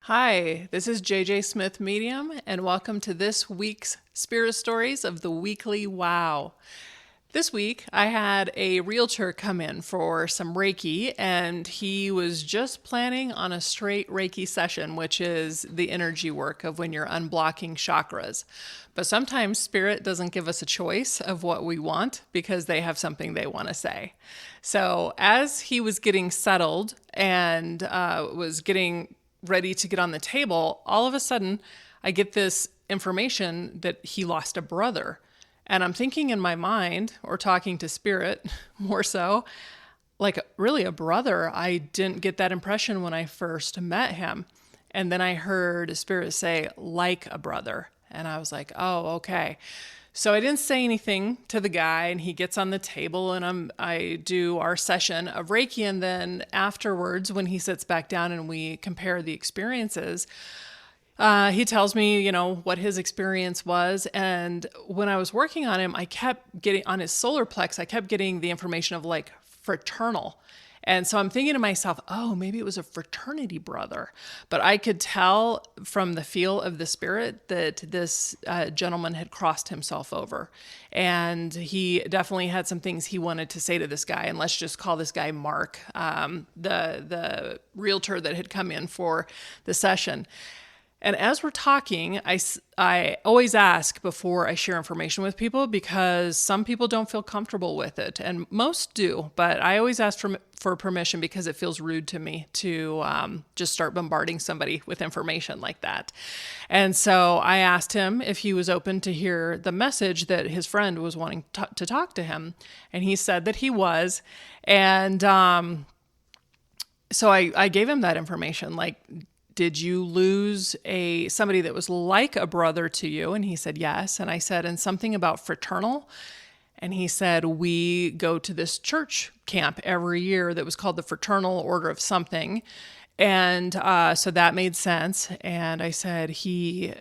Hi, this is JJ Smith Medium, and welcome to this week's Spirit Stories of the Weekly Wow. This week, I had a realtor come in for some Reiki, and he was just planning on a straight Reiki session, which is the energy work of when you're unblocking chakras. But sometimes Spirit doesn't give us a choice of what we want because they have something they want to say. So as he was getting settled and was getting ready to get on the table, all of a sudden I get this information that he lost a brother. And I'm thinking in my mind, or talking to Spirit more so, like really a brother. I didn't get that impression when I first met him. And then I heard Spirit say, like a brother. And I was like, oh, okay. So I didn't say anything to the guy, and he gets on the table, and I do our session of Reiki. And then afterwards, when he sits back down and we compare the experiences, he tells me, what his experience was. And when I was working on him, I kept getting on his solar plex, I kept getting the information of like fraternal. And so I'm thinking to myself, oh, maybe it was a fraternity brother. But I could tell from the feel of the Spirit that this gentleman had crossed himself over. And he definitely had some things he wanted to say to this guy. And let's just call this guy Mark, the realtor that had come in for the session. And as we're talking, I always ask before I share information with people because some people don't feel comfortable with it, and most do. But I always ask for permission because it feels rude to me to just start bombarding somebody with information like that. And so I asked him if he was open to hear the message that his friend was wanting to talk to him, and he said that he was. And so I gave him that information, like, did you lose somebody that was like a brother to you? And he said, yes. And I said, and something about fraternal? And he said, we go to this church camp every year that was called the Fraternal Order of something. And so that made sense. And I said, he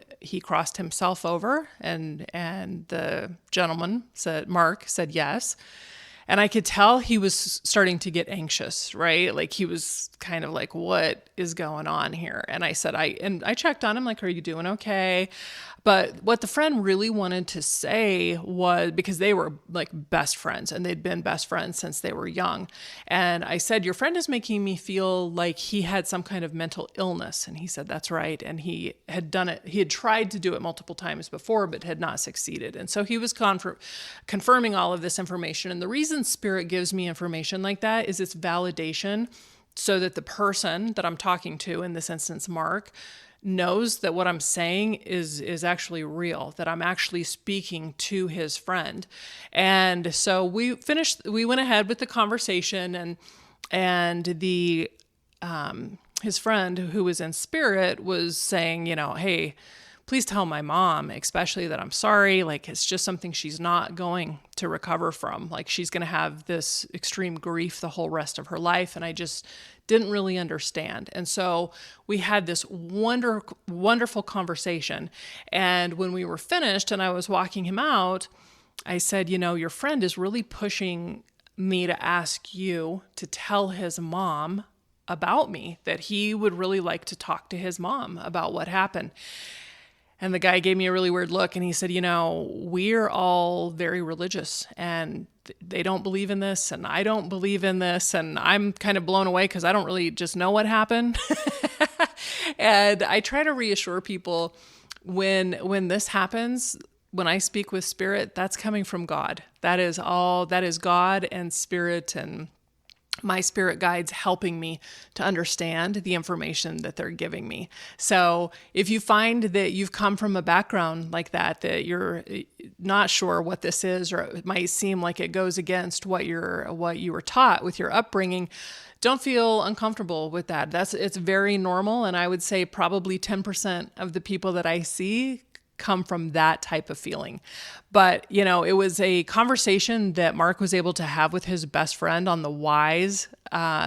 crossed himself over. And the gentleman said, Mark said, yes. And I could tell he was starting to get anxious, right? Like he was kind of like, what is going on here? And I said, I checked on him, like, are you doing okay? But what the friend really wanted to say was, because they were like best friends and they'd been best friends since they were young. And I said, your friend is making me feel like he had some kind of mental illness. And he said, that's right. And he had done it. He had tried to do it multiple times before, but had not succeeded. And so he was confirming all of this information. And the reason Spirit gives me information like that is it's validation, so that the person that I'm talking to, in this instance, Mark, knows that what I'm saying is actually real, that I'm actually speaking to his friend. And so we went ahead with the conversation, and the his friend who was in Spirit was saying, hey, please tell my mom, especially, that I'm sorry. Like, it's just something she's not going to recover from. Like, she's going to have this extreme grief the whole rest of her life. And I just didn't really understand. And so we had this wonderful conversation. And when we were finished and I was walking him out, I said, your friend is really pushing me to ask you to tell his mom about me, that he would really like to talk to his mom about what happened. And the guy gave me a really weird look, and he said, we're all very religious, and they don't believe in this, and I don't believe in this, and I'm kind of blown away because I don't really just know what happened. And I try to reassure people when this happens, when I speak with Spirit, that's coming from God. That is God and Spirit, and my spirit guides helping me to understand the information that they're giving me. So if you find that you've come from a background like that you're not sure what this is, or it might seem like it goes against what you were taught with your upbringing, don't feel uncomfortable with that. It's very normal. And I would say probably 10% of the people that I see come from that type of feeling. But, it was a conversation that Mark was able to have with his best friend on the whys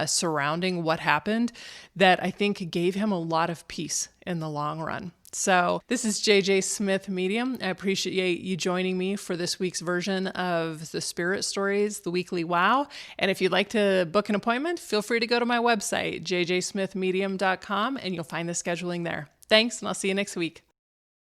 surrounding what happened that I think gave him a lot of peace in the long run. So this is JJ Smith Medium. I appreciate you joining me for this week's version of the Spirit Stories, the Weekly Wow. And if you'd like to book an appointment, feel free to go to my website, jjsmithmedium.com, and you'll find the scheduling there. Thanks, and I'll see you next week.